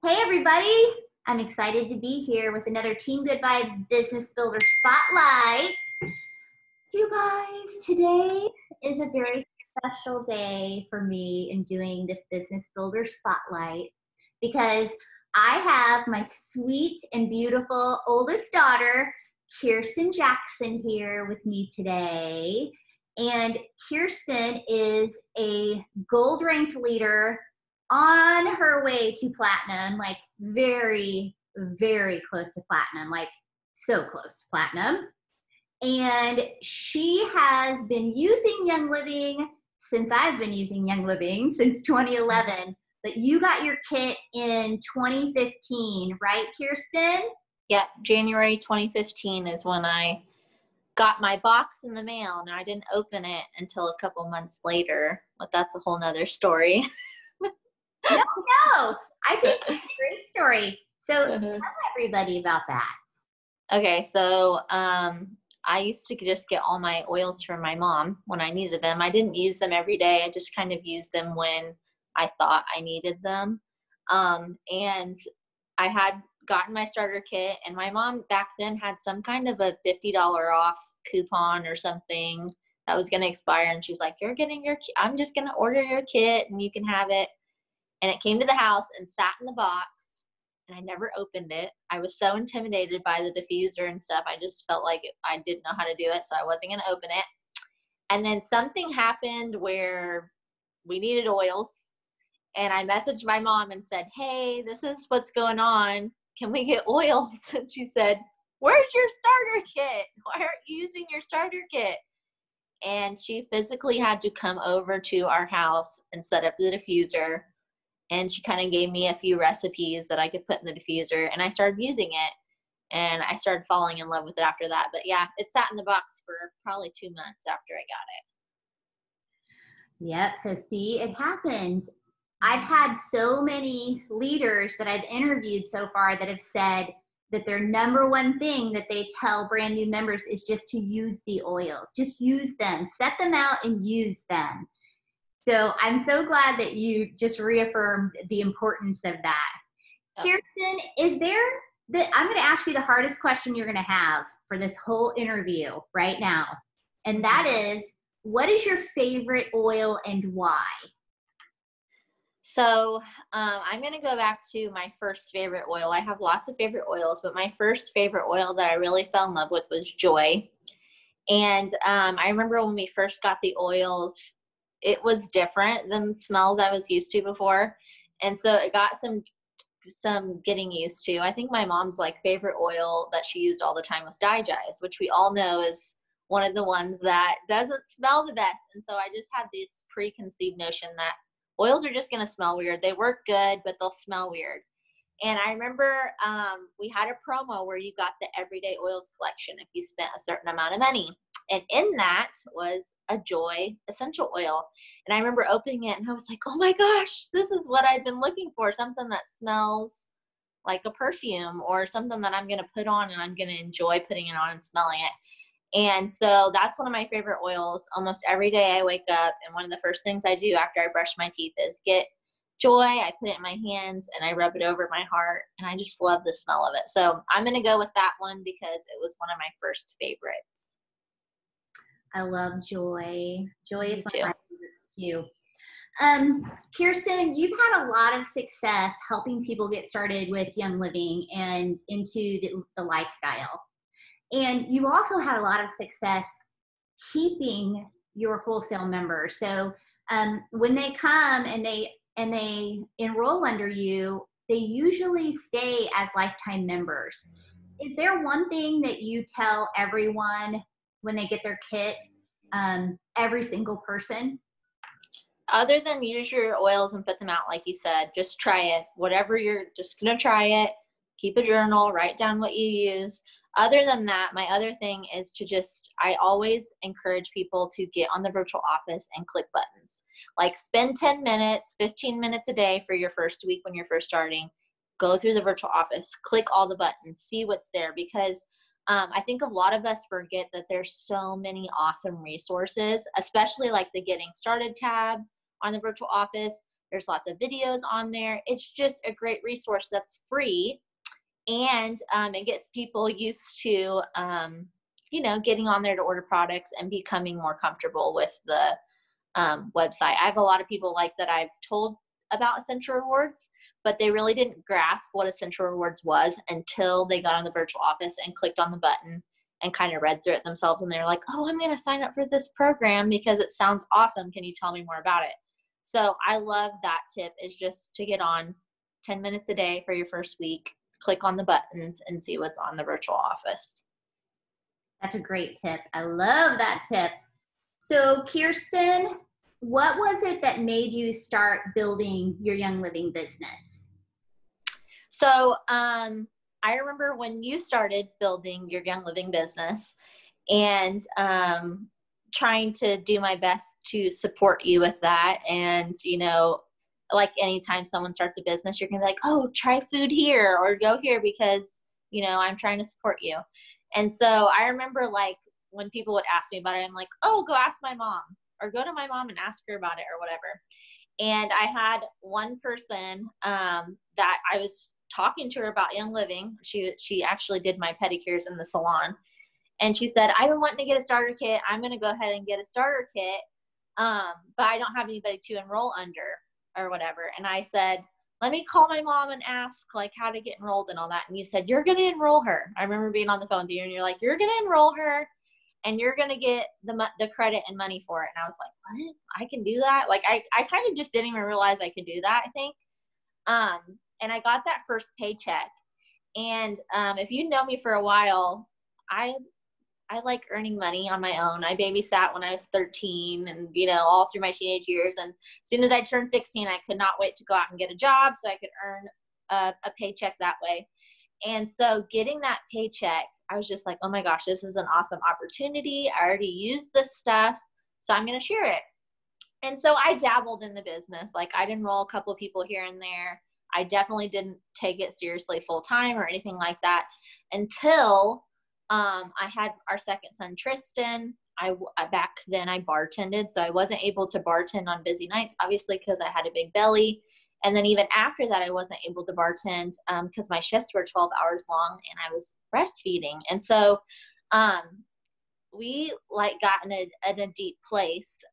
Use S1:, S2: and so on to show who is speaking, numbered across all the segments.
S1: Hey everybody, I'm excited to be here with another Team Good Vibes Business Builder Spotlight. You guys, today is a very special day for me in doing this Business Builder Spotlight because I have my sweet and beautiful oldest daughter, Kiersten Jackson, here with me today. And Kiersten is a gold ranked leader on her way to platinum, like very, very close to platinum, like so close to platinum. And she has been using Young Living since I've been using Young Living since 2011. But you got your kit in 2015, right, Kiersten?
S2: Yep, January 2015 is when I got my box in the mail, and I didn't open it until a couple months later. But that's a whole nother story.
S1: No, I think it's a great story. So tell everybody about that.
S2: Okay, so I used to just get all my oils from my mom when I needed them. I didn't use them every day. I just kind of used them when I thought I needed them. And I had gotten my starter kit, and my mom back then had some kind of a $50 off coupon or something that was going to expire. And she's like, I'm just going to order your kit and you can have it. And it came to the house and sat in the box, and I never opened it. I was so intimidated by the diffuser and stuff. I just felt like I didn't know how to do it, so I wasn't going to open it. And then something happened where we needed oils, and I messaged my mom and said, hey, this is what's going on. Can we get oils? And she said, where's your starter kit? Why aren't you using your starter kit? And she physically had to come over to our house and set up the diffuser. And she kind of gave me a few recipes that I could put in the diffuser, and I started using it, and I started falling in love with it after that. But yeah, it sat in the box for probably 2 months after I got it.
S1: Yep, so see, it happens. I've had so many leaders that I've interviewed so far that have said that their number one thing that they tell brand new members is just to use the oils. Just use them, set them out and use them. So I'm so glad that you just reaffirmed the importance of that. Yep. Kiersten, I'm going to ask you the hardest question you're going to have for this whole interview right now. And that is, what is your favorite oil and why?
S2: So I'm going to go back to my first favorite oil. I have lots of favorite oils, but my first favorite oil that I really fell in love with was Joy. And I remember when we first got the oils, it was different than smells I was used to before. And so it got some getting used to. I think my mom's favorite oil that she used all the time was Digest, which we all know is one of the ones that doesn't smell the best. And so I just had this preconceived notion that oils are just going to smell weird. They work good, but they'll smell weird. And I remember we had a promo where you got the Everyday Oils collection if you spent a certain amount of money. And in that was a Joy essential oil. And I remember opening it and I was like, oh my gosh, this is what I've been looking for. Something that smells like a perfume, or something that I'm going to put on and I'm going to enjoy putting it on and smelling it. And so that's one of my favorite oils. Almost every day I wake up, and one of the first things I do after I brush my teeth is get Joy. I put it in my hands and I rub it over my heart, and I just love the smell of it. So I'm going to go with that one because it was one of my first favorites.
S1: I love Joy. Joy is one of my favorites too. Kiersten, you've had a lot of success helping people get started with Young Living and into the lifestyle. And you also had a lot of success keeping your wholesale members. So when they come and they enroll under you, they usually stay as lifetime members. Is there one thing that you tell everyone when they get their kit, every single person?
S2: Other than use your oils and put them out, like you said, just try it. Whatever, you're just going to try it. Keep a journal, write down what you use. Other than that, my other thing is I always encourage people to get on the virtual office and click buttons. Spend 10 minutes, 15 minutes a day for your first week when you're first starting. Go through the virtual office, click all the buttons, see what's there, because I think a lot of us forget that there's so many awesome resources, especially the Getting Started tab on the virtual office. There's lots of videos on there. It's just a great resource that's free. And it gets people used to, getting on there to order products and becoming more comfortable with the website. I have a lot of people like that I've told about Essential Rewards, but they really didn't grasp what Essential Rewards was until they got on the virtual office and clicked on the button and kind of read through it themselves. And they're like, oh, I'm going to sign up for this program because it sounds awesome. Can you tell me more about it? So I love that tip, is just to get on 10 minutes a day for your first week, click on the buttons and see what's on the virtual office.
S1: That's a great tip. I love that tip. So Kiersten, what was it that made you start building your Young Living business?
S2: So I remember when you started building your Young Living business, and trying to do my best to support you with that. And, like anytime someone starts a business, you're going to be like, oh, try food here or go here because, I'm trying to support you. And so I remember, like, when people would ask me about it, I'm like, oh, go ask my mom, or go to my mom and ask her about it or whatever. And I had one person that I was talking to her about Young Living. She actually did my pedicures in the salon. And she said, I've been wanting to get a starter kit. I'm going to go ahead and get a starter kit. But I don't have anybody to enroll under or whatever. And I said, let me call my mom and ask, like, how to get enrolled and all that. And you said, you're going to enroll her. I remember being on the phone with you and you're like, you're going to enroll her and you're going to get the credit and money for it. And I was like, what? I can do that? Like, I kind of just didn't even realize I could do that, I think. And I got that first paycheck. And if you know me for a while, I like earning money on my own. I babysat when I was 13 and, all through my teenage years. And as soon as I turned 16, I could not wait to go out and get a job so I could earn a paycheck that way. And so getting that paycheck, I was just like, oh my gosh, this is an awesome opportunity. I already used this stuff, so I'm going to share it. And so I dabbled in the business. Like, I'd enroll a couple of people here and there. I definitely didn't take it seriously full time or anything like that until I had our second son, Tristan. Back then I bartended, so I wasn't able to bartend on busy nights, obviously, because I had a big belly. And then even after that, I wasn't able to bartend because my shifts were 12 hours long and I was breastfeeding. And so we got in a deep place,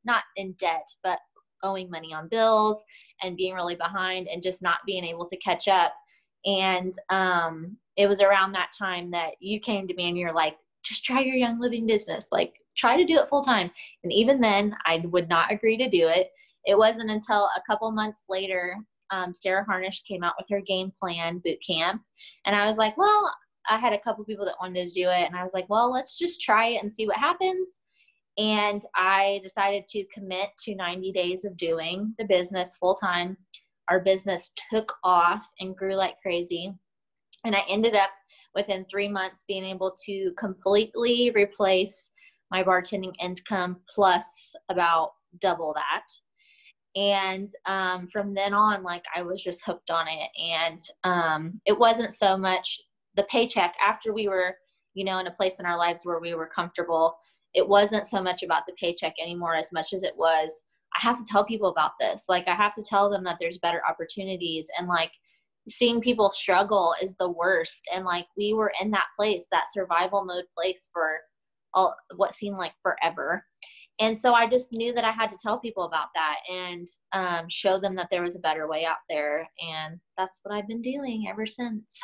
S2: not in debt, but owing money on bills and being really behind and just not being able to catch up. And it was around that time that you came to me and you're like, just try your Young Living business, like try to do it full time. And even then I would not agree to do it. It wasn't until a couple months later, Sarah Harnish came out with her game plan boot camp. And I was like, well, I had a couple people that wanted to do it. And I was like, well, let's just try it and see what happens. And I decided to commit to 90 days of doing the business full time. Our business took off and grew like crazy. And I ended up within 3 months being able to completely replace my bartending income plus about double that. And from then on, like, I was just hooked on it. And it wasn't so much the paycheck after we were, in a place in our lives where we were comfortable. It wasn't so much about the paycheck anymore as much as it was, I have to tell people about this. Like, I have to tell them that there's better opportunities. And like, seeing people struggle is the worst. And like, we were in that place, that survival mode place for what seemed like forever. And so I just knew that I had to tell people about that and show them that there was a better way out there. And that's what I've been doing ever since.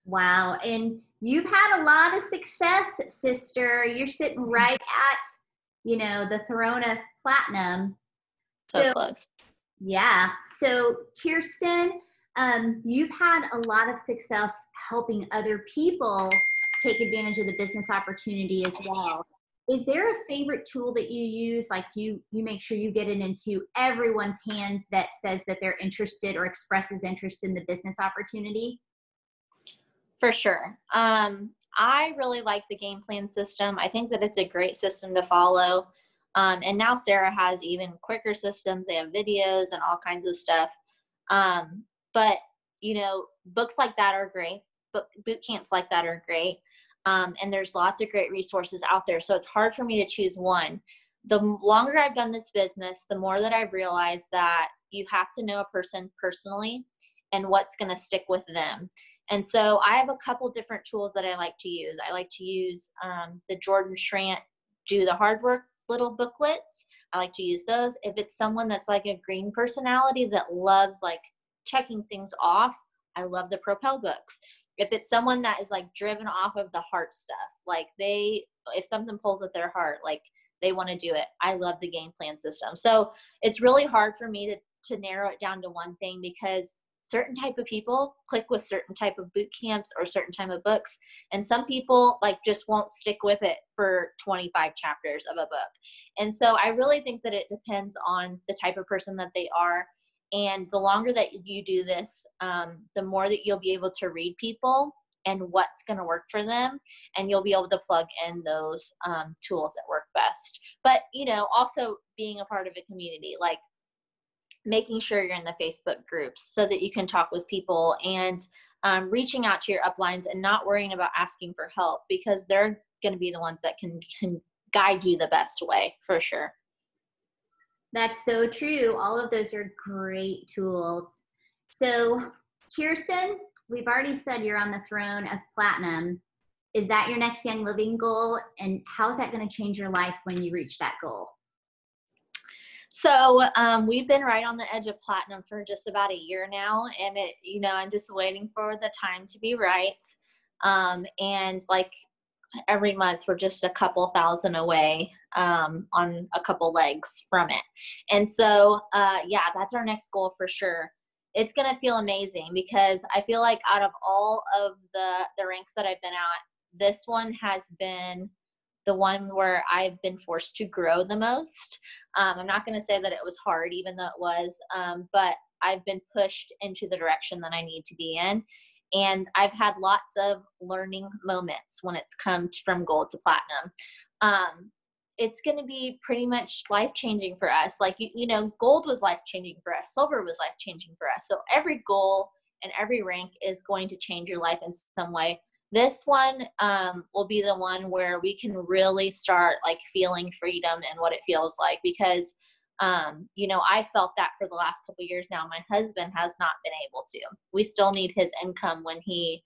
S1: Wow. And you've had a lot of success, sister. You're sitting right at, the throne of platinum.
S2: So close.
S1: Yeah. So Kiersten, you've had a lot of success helping other people take advantage of the business opportunity as well. Is there a favorite tool that you use? Like you make sure you get it into everyone's hands that says that they're interested or expresses interest in the business opportunity?
S2: For sure. I really like the game plan system. I think that it's a great system to follow. And now Sarah has even quicker systems. They have videos and all kinds of stuff. But, books like that are great. Boot camps like that are great. And there's lots of great resources out there. So it's hard for me to choose one. the longer I've done this business, the more that I've realized that you have to know a person personally and what's going to stick with them. And so I have a couple different tools that I like to use. I like to use the Jordan Schrant Do the Hard Work little booklets. I like to use those. If it's someone that's like a green personality that loves like checking things off, I love the Propel books. If it's someone that is like driven off of the heart stuff, like if something pulls at their heart, like they want to do it, I love the game plan system. So it's really hard for me to narrow it down to one thing, because certain type of people click with certain type of boot camps or certain type of books. And some people like just won't stick with it for 25 chapters of a book. And so I really think that it depends on the type of person that they are. And the longer that you do this, the more that you'll be able to read people and what's going to work for them. And you'll be able to plug in those tools that work best. But, also being a part of a community, like making sure you're in the Facebook groups so that you can talk with people, and reaching out to your uplines and not worrying about asking for help, because they're going to be the ones that can guide you the best way, for sure.
S1: That's so true. All of those are great tools. So, Kiersten, we've already said you're on the throne of platinum. Is that your next Young Living goal? And how is that going to change your life when you reach that goal?
S2: So we've been right on the edge of platinum for just about a year now. And I'm just waiting for the time to be right. And like every month we're just a couple thousand away on a couple legs from it. And so, that's our next goal for sure. It's going to feel amazing, because I feel like out of all of the ranks that I've been at, this one has been the one where I've been forced to grow the most. I'm not going to say that it was hard, even though it was, but I've been pushed into the direction that I need to be in. And I've had lots of learning moments when it's come from gold to platinum. It's going to be pretty much life-changing for us. Like, gold was life-changing for us. Silver was life-changing for us. So every goal and every rank is going to change your life in some way. This one will be the one where we can really start like feeling freedom and what it feels like, because I felt that for the last couple of years now. My husband has not been able to. We still need his income when he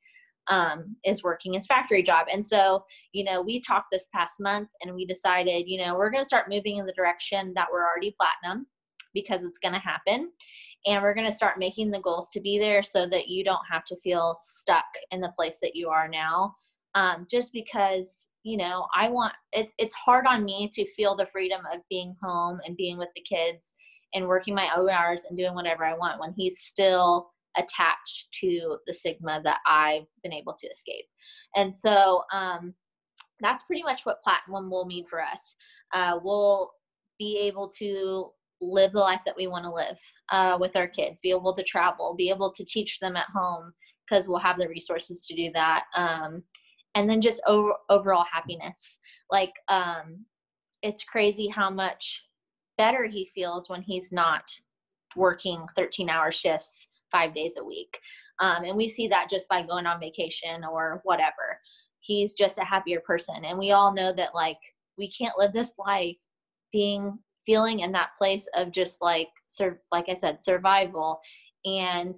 S2: is working his factory job. And so, we talked this past month and we decided, we're going to start moving in the direction that we're already platinum, because it's going to happen. And we're going to start making the goals to be there so that you don't have to feel stuck in the place that you are now. Just because, it's hard on me to feel the freedom of being home and being with the kids and working my own hours and doing whatever I want when he's still attached to the stigma that I've been able to escape. And so that's pretty much what platinum will mean for us. We'll be able to live the life that we want to live with our kids, be able to travel, be able to teach them at home, because we'll have the resources to do that. And then just overall happiness. Like, it's crazy how much better he feels when he's not working 13-hour shifts 5 days a week. And we see that just by going on vacation or whatever. He's just a happier person. And we all know that, like, we can't live this life feeling in that place of just like I said, survival and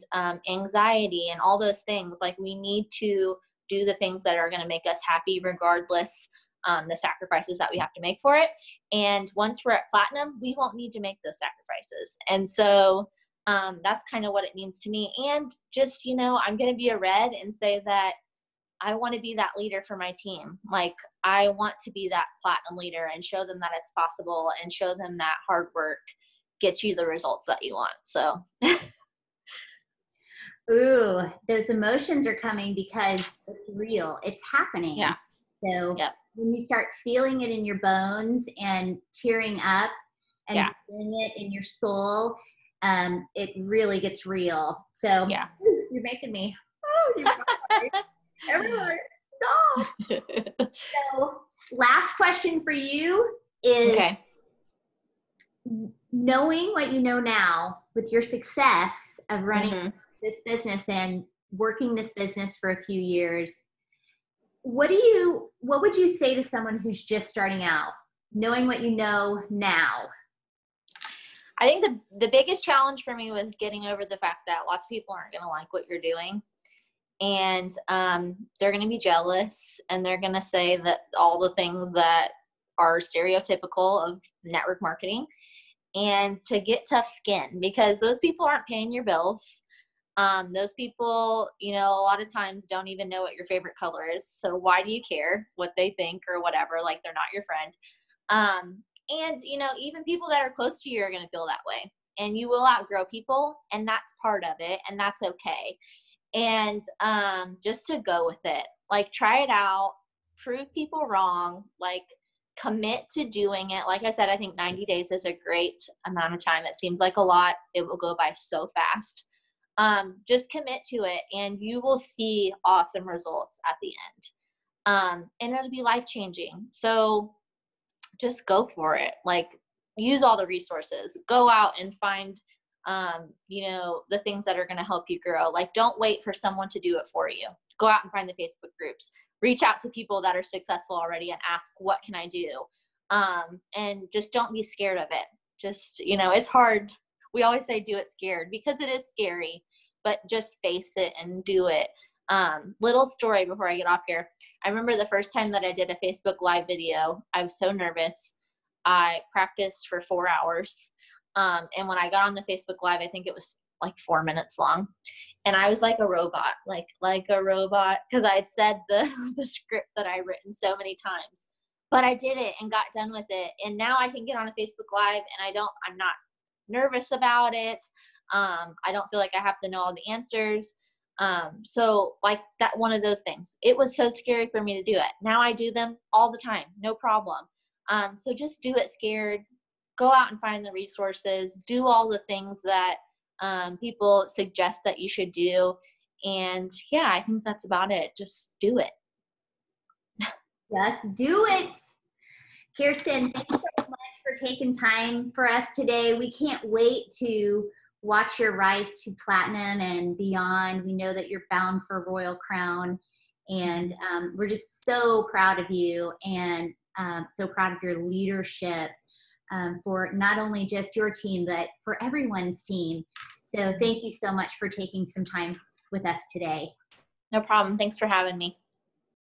S2: anxiety and all those things. Like, we need to do the things that are going to make us happy, regardless the sacrifices that we have to make for it. And once we're at platinum, we won't need to make those sacrifices. And so that's kind of what it means to me. And just, I'm going to be a red and say that I want to be that leader for my team. Like, I want to be that platinum leader and show them that it's possible and show them that hard work gets you the results that you want. So.
S1: Ooh, those emotions are coming because it's real. It's happening.
S2: Yeah.
S1: So when you start feeling it in your bones and tearing up and feeling it in your soul, it really gets real. So you're making me, everyone, stop. So last question for you is, knowing what you know now with your success of running this business and working this business for a few years, what would you say to someone who's just starting out knowing what you know now?
S2: I think the biggest challenge for me was getting over the fact that lots of people aren't going to like what you're doing. And they're going to be jealous, and they're going to say that all the things that are stereotypical of network marketing, and to get tough skin, because those people aren't paying your bills. Those people, you know, a lot of times don't even know what your favorite color is. So why do you care what they think or whatever? Like, they're not your friend. And, you know, even people that are close to you are going to feel that way, and you will outgrow people, and that's part of it, and that's okay. And just to go with it, like, try it out, prove people wrong, like, commit to doing it. Like I said, I think 90 days is a great amount of time. It seems like a lot. It will go by so fast. Just commit to it, and you will see awesome results at the end. And it'll be life-changing. So just go for it. Like, use all the resources. Go out and find you know, the things that are going to help you grow. Like, don't wait for someone to do it for you. Go out and find the Facebook groups. Reach out to people that are successful already and ask, what can I do? And just don't be scared of it. Just, you know, it's hard. We always say do it scared, because it is scary, but just face it and do it. Little story before I get off here. I remember the first time that I did a Facebook Live video, I was so nervous. I practiced for 4 hours. And when I got on the Facebook Live, I think it was like 4 minutes long. And I was like a robot, like a robot, because I had said the script that I written so many times. But I did it and got done with it. And now I can get on a Facebook Live, and I'm not nervous about it. I don't feel like I have to know all the answers. So like that, one of those things, it was so scary for me to do it. Now I do them all the time, no problem. So just do it scared. Go out and find the resources, do all the things that people suggest that you should do. And yeah, I think that's about it. Just do it.
S1: Just do it. Kiersten, thank you so much for taking time for us today. We can't wait to watch your rise to platinum and beyond. We know that you're bound for Royal Crown, and we're just so proud of you, and so proud of your leadership for not only just your team, but for everyone's team. So thank you so much for taking some time with us today.
S2: No problem. Thanks for having me.